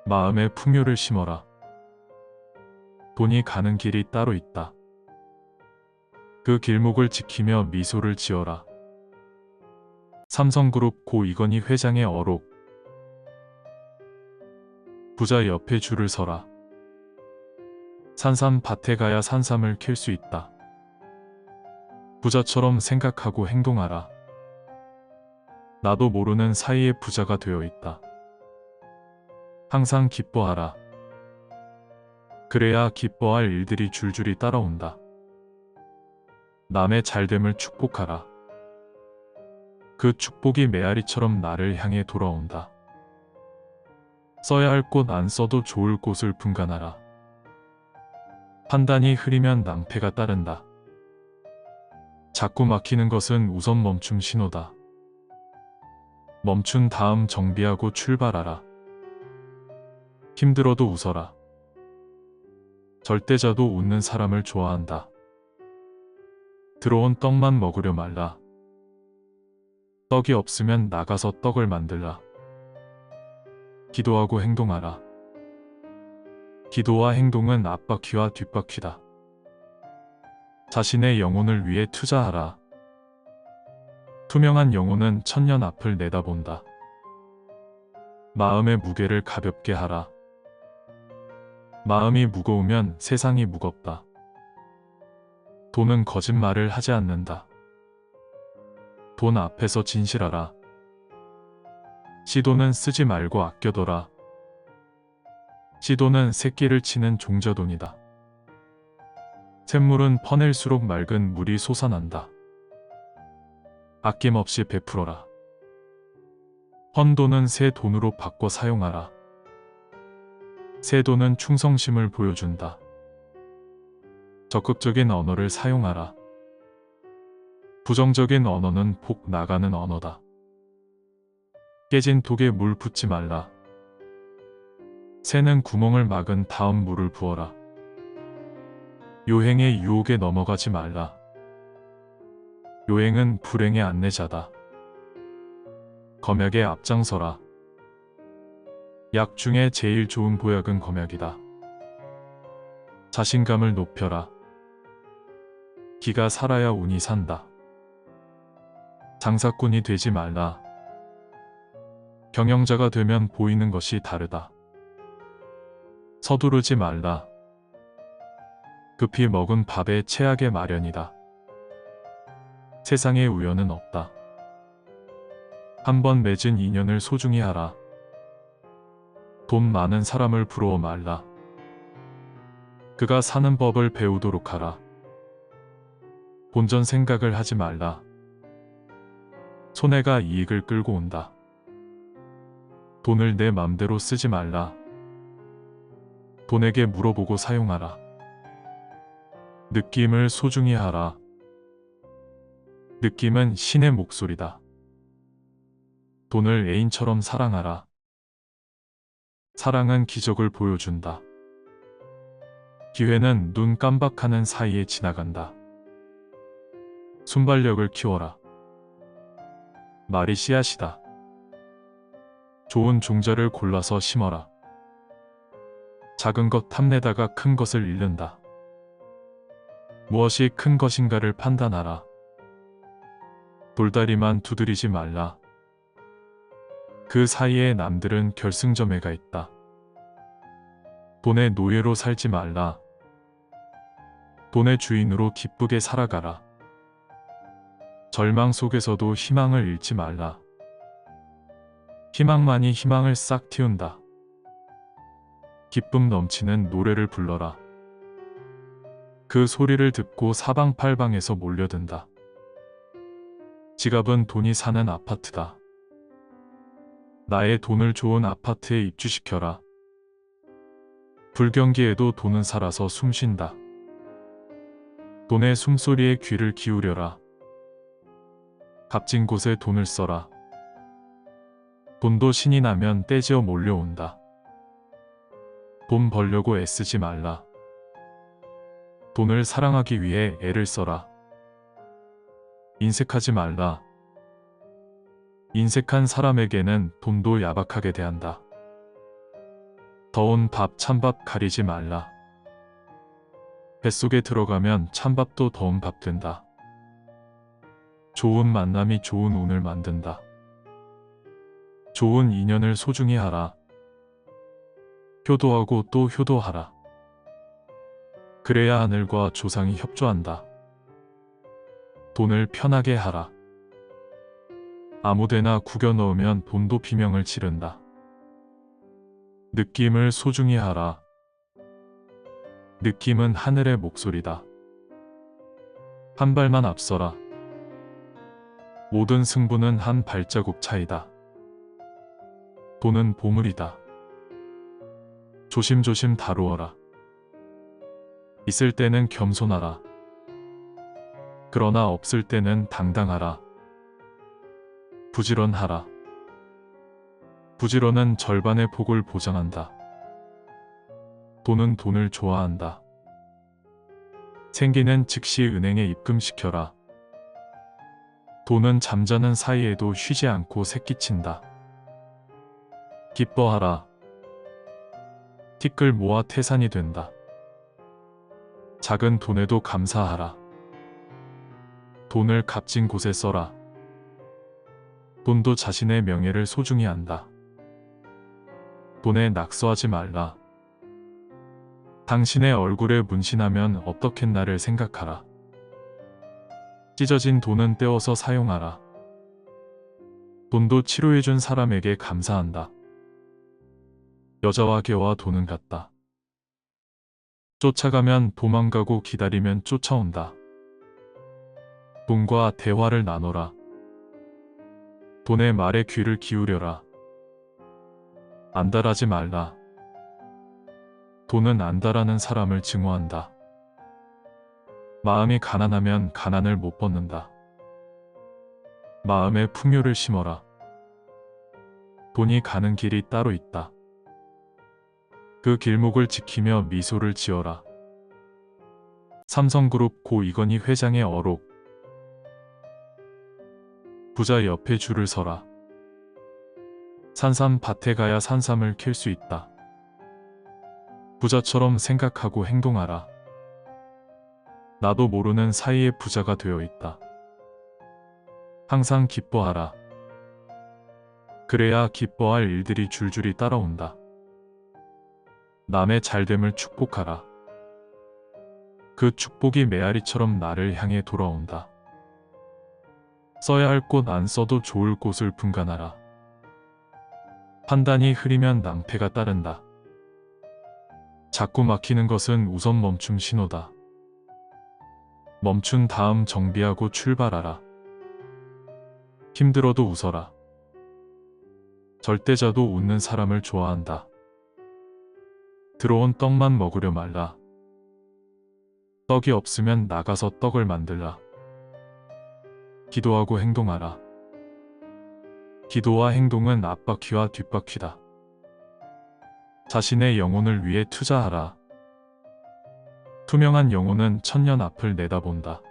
마음에 풍요를 심어라. 돈이 가는 길이 따로 있다. 그 길목을 지키며 미소를 지어라. 삼성그룹 고 이건희 회장의 어록. 부자 옆에 줄을 서라. 산삼 밭에 가야 산삼을 캘 수 있다. 부자처럼 생각하고 행동하라. 나도 모르는 사이에 부자가 되어 있다. 항상 기뻐하라. 그래야 기뻐할 일들이 줄줄이 따라온다. 남의 잘됨을 축복하라. 그 축복이 메아리처럼 나를 향해 돌아온다. 써야 할 곳 안 써도 좋을 곳을 분간하라. 판단이 흐리면 낭패가 따른다. 자꾸 막히는 것은 우선 멈춤 신호다. 멈춘 다음 정비하고 출발하라. 힘들어도 웃어라. 절대자도 웃는 사람을 좋아한다. 들어온 떡만 먹으려 말라. 떡이 없으면 나가서 떡을 만들라. 기도하고 행동하라. 기도와 행동은 앞바퀴와 뒷바퀴다. 자신의 영혼을 위해 투자하라. 투명한 영혼은 천년 앞을 내다본다. 마음의 무게를 가볍게 하라. 마음이 무거우면 세상이 무겁다. 돈은 거짓말을 하지 않는다. 돈 앞에서 진실하라. 시돈은 쓰지 말고 아껴둬라. 시돈은 새끼를 치는 종자돈이다. 샘물은 퍼낼수록 맑은 물이 솟아난다. 아낌없이 베풀어라. 헌돈은 새 돈으로 바꿔 사용하라. 새 돈은 충성심을 보여준다. 적극적인 언어를 사용하라. 부정적인 언어는 복 나가는 언어다. 깨진 독에 물 붓지 말라. 새는 구멍을 막은 다음 물을 부어라. 요행의 유혹에 넘어가지 말라. 요행은 불행의 안내자다. 검약에 앞장서라. 약 중에 제일 좋은 보약은 검약이다. 자신감을 높여라. 기가 살아야 운이 산다. 장사꾼이 되지 말라. 경영자가 되면 보이는 것이 다르다. 서두르지 말라. 급히 먹은 밥에 체하게 마련이다. 세상에 우연은 없다. 한번 맺은 인연을 소중히 하라. 돈 많은 사람을 부러워 말라. 그가 사는 법을 배우도록 하라. 본전 생각을 하지 말라. 손해가 이익을 끌고 온다. 돈을 내 맘대로 쓰지 말라. 돈에게 물어보고 사용하라. 느낌을 소중히 하라. 느낌은 신의 목소리다. 돈을 애인처럼 사랑하라. 사랑은 기적을 보여준다. 기회는 눈 깜박하는 사이에 지나간다. 순발력을 키워라. 말이 씨앗이다. 좋은 종자를 골라서 심어라. 작은 것 탐내다가 큰 것을 잃는다. 무엇이 큰 것인가를 판단하라. 돌다리만 두드리지 말라. 그 사이에 남들은 결승점에 가 있다. 돈의 노예로 살지 말라. 돈의 주인으로 기쁘게 살아가라. 절망 속에서도 희망을 잃지 말라. 희망만이 희망을 싹 틔운다. 기쁨 넘치는 노래를 불러라. 그 소리를 듣고 사방팔방에서 몰려든다. 지갑은 돈이 사는 아파트다. 나의 돈을 좋은 아파트에 입주시켜라. 불경기에도 돈은 살아서 숨쉰다. 돈의 숨소리에 귀를 기울여라. 값진 곳에 돈을 써라. 돈도 신이 나면 떼지어 몰려온다. 돈 벌려고 애쓰지 말라. 돈을 사랑하기 위해 애를 써라. 인색하지 말라. 인색한 사람에게는 돈도 야박하게 대한다. 더운 밥 찬밥 가리지 말라. 뱃속에 들어가면 찬밥도 더운 밥 된다. 좋은 만남이 좋은 운을 만든다. 좋은 인연을 소중히 하라. 효도하고 또 효도하라. 그래야 하늘과 조상이 협조한다. 돈을 편하게 하라. 아무데나 구겨 넣으면 돈도 비명을 지른다. 느낌을 소중히 하라. 느낌은 하늘의 목소리다. 한 발만 앞서라. 모든 승부는 한 발자국 차이다. 돈은 보물이다. 조심조심 다루어라. 있을 때는 겸손하라. 그러나 없을 때는 당당하라. 부지런하라. 부지런은 절반의 복을 보장한다. 돈은 돈을 좋아한다. 생기는 즉시 은행에 입금시켜라. 돈은 잠자는 사이에도 쉬지 않고 새끼친다. 기뻐하라. 티끌 모아 태산이 된다. 작은 돈에도 감사하라. 돈을 값진 곳에 써라. 돈도 자신의 명예를 소중히 한다. 돈에 낙서하지 말라. 당신의 얼굴에 문신하면 어떻겠나를 생각하라. 찢어진 돈은 떼어서 사용하라. 돈도 치료해준 사람에게 감사한다. 여자와 개와 돈은 같다. 쫓아가면 도망가고 기다리면 쫓아온다. 돈과 대화를 나눠라. 돈의 말에 귀를 기울여라. 안달하지 말라. 돈은 안달하는 사람을 증오한다. 마음이 가난하면 가난을 못 벗는다. 마음에 풍요를 심어라. 돈이 가는 길이 따로 있다. 그 길목을 지키며 미소를 지어라. 삼성그룹 고 이건희 회장의 어록. 부자 옆에 줄을 서라. 산삼 밭에 가야 산삼을 캘 수 있다. 부자처럼 생각하고 행동하라. 나도 모르는 사이에 부자가 되어 있다. 항상 기뻐하라. 그래야 기뻐할 일들이 줄줄이 따라온다. 남의 잘됨을 축복하라. 그 축복이 메아리처럼 나를 향해 돌아온다. 써야 할 곳 안 써도 좋을 곳을 분간하라. 판단이 흐리면 낭패가 따른다. 자꾸 막히는 것은 우선 멈춤 신호다. 멈춘 다음 정비하고 출발하라. 힘들어도 웃어라. 절대자도 웃는 사람을 좋아한다. 들어온 떡만 먹으려 말라. 떡이 없으면 나가서 떡을 만들라. 기도하고 행동하라. 기도와 행동은 앞바퀴와 뒷바퀴다. 자신의 영혼을 위해 투자하라. 투명한 영혼은 천년 앞을 내다본다.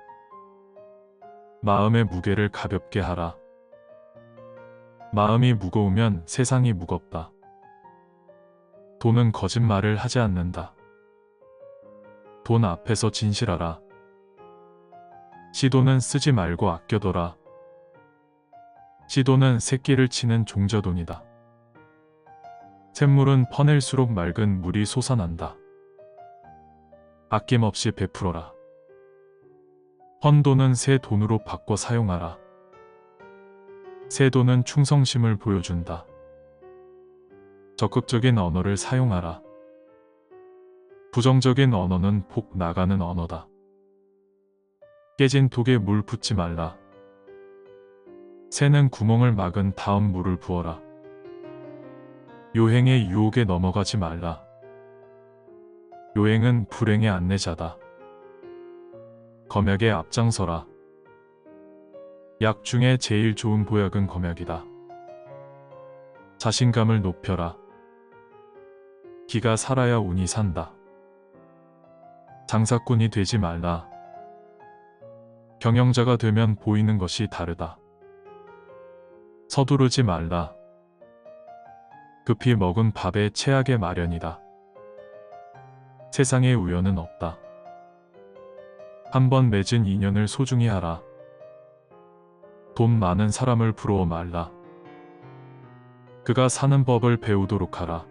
마음의 무게를 가볍게 하라. 마음이 무거우면 세상이 무겁다. 돈은 거짓말을 하지 않는다. 돈 앞에서 진실하라. 시돈은 쓰지 말고 아껴둬라. 시돈은 새끼를 치는 종자돈이다. 샘물은 퍼낼수록 맑은 물이 솟아난다. 아낌없이 베풀어라. 헌 돈은 새 돈으로 바꿔 사용하라. 새 돈은 충성심을 보여준다. 적극적인 언어를 사용하라. 부정적인 언어는 폭 나가는 언어다. 깨진 독에 물 붓지 말라. 새는 구멍을 막은 다음 물을 부어라. 요행의 유혹에 넘어가지 말라. 요행은 불행의 안내자다. 검약에 앞장서라. 약 중에 제일 좋은 보약은 검약이다. 자신감을 높여라. 기가 살아야 운이 산다. 장사꾼이 되지 말라. 경영자가 되면 보이는 것이 다르다. 서두르지 말라. 급히 먹은 밥에 체하게 마련이다. 세상에 우연은 없다. 한번 맺은 인연을 소중히 하라. 돈 많은 사람을 부러워 말라. 그가 사는 법을 배우도록 하라.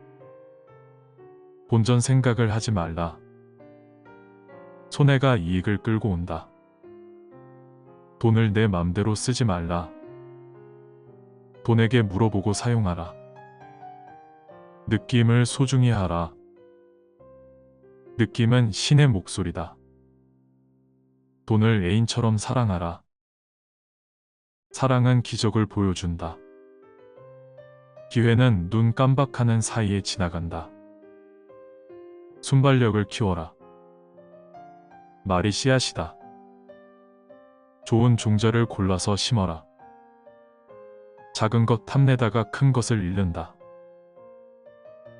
본전 생각을 하지 말라. 손해가 이익을 끌고 온다. 돈을 내 맘대로 쓰지 말라. 돈에게 물어보고 사용하라. 느낌을 소중히 하라. 느낌은 신의 목소리다. 돈을 애인처럼 사랑하라. 사랑은 기적을 보여준다. 기회는 눈 깜박하는 사이에 지나간다. 순발력을 키워라. 말이 씨앗이다. 좋은 종자를 골라서 심어라. 작은 것 탐내다가 큰 것을 잃는다.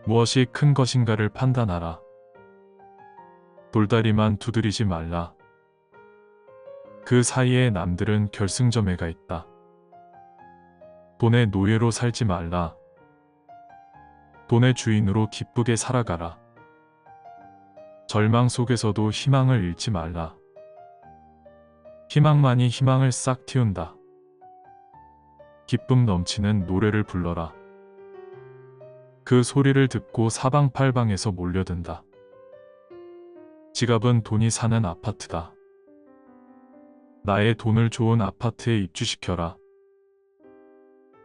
무엇이 큰 것인가를 판단하라. 돌다리만 두드리지 말라. 그 사이에 남들은 결승점에 가 있다. 돈의 노예로 살지 말라. 돈의 주인으로 기쁘게 살아가라. 절망 속에서도 희망을 잃지 말라. 희망만이 희망을 싹 틔운다. 기쁨 넘치는 노래를 불러라. 그 소리를 듣고 사방팔방에서 몰려든다. 지갑은 돈이 사는 아파트다. 나의 돈을 좋은 아파트에 입주시켜라.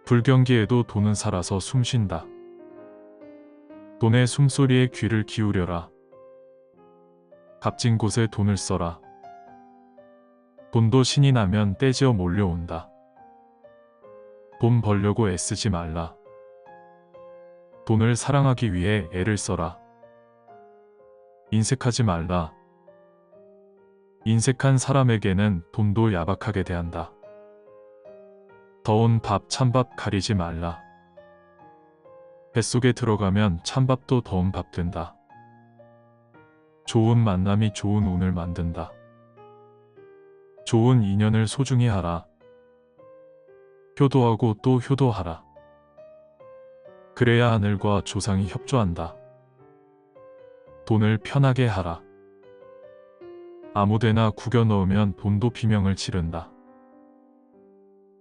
불경기에도 돈은 살아서 숨쉰다. 돈의 숨소리에 귀를 기울여라. 값진 곳에 돈을 써라. 돈도 신이 나면 떼지어 몰려온다. 돈 벌려고 애쓰지 말라. 돈을 사랑하기 위해 애를 써라. 인색하지 말라. 인색한 사람에게는 돈도 야박하게 대한다. 더운 밥 찬밥 가리지 말라. 뱃속에 들어가면 찬밥도 더운 밥 된다. 좋은 만남이 좋은 운을 만든다. 좋은 인연을 소중히 하라. 효도하고 또 효도하라. 그래야 하늘과 조상이 협조한다. 돈을 편하게 하라. 아무데나 구겨 넣으면 돈도 비명을 지른다.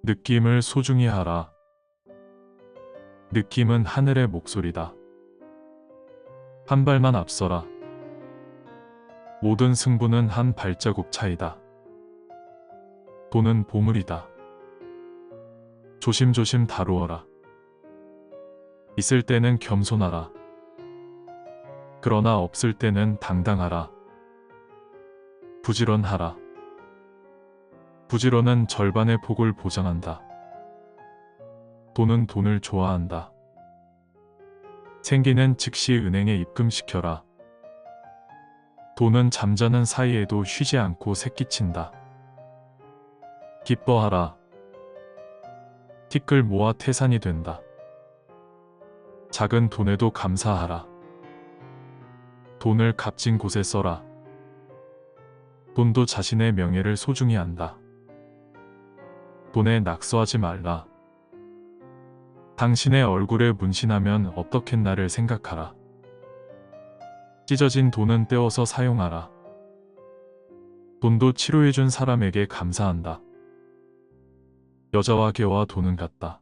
느낌을 소중히 하라. 느낌은 하늘의 목소리다. 한 발만 앞서라. 모든 승부는 한 발자국 차이다. 돈은 보물이다. 조심조심 다루어라. 있을 때는 겸손하라. 그러나 없을 때는 당당하라. 부지런하라. 부지런은 절반의 복을 보장한다. 돈은 돈을 좋아한다. 생기는 즉시 은행에 입금시켜라. 돈은 잠자는 사이에도 쉬지 않고 새끼친다. 기뻐하라. 티끌 모아 태산이 된다. 작은 돈에도 감사하라. 돈을 값진 곳에 써라. 돈도 자신의 명예를 소중히 한다. 돈에 낙서하지 말라. 당신의 얼굴에 문신하면 어떻겠나를 생각하라. 찢어진 돈은 떼어서 사용하라. 돈도 치료해준 사람에게 감사한다. 여자와 개와 돈은 같다.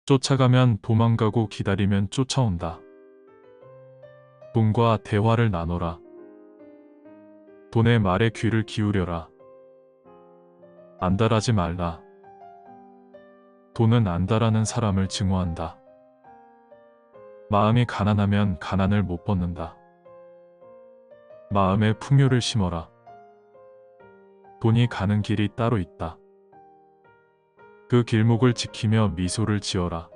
쫓아가면 도망가고 기다리면 쫓아온다. 돈과 대화를 나눠라. 돈의 말에 귀를 기울여라. 안달하지 말라. 돈은 안달하는 사람을 증오한다. 마음이 가난하면 가난을 못 벗는다. 마음에 풍요를 심어라. 돈이 가는 길이 따로 있다. 그 길목을 지키며 미소를 지어라.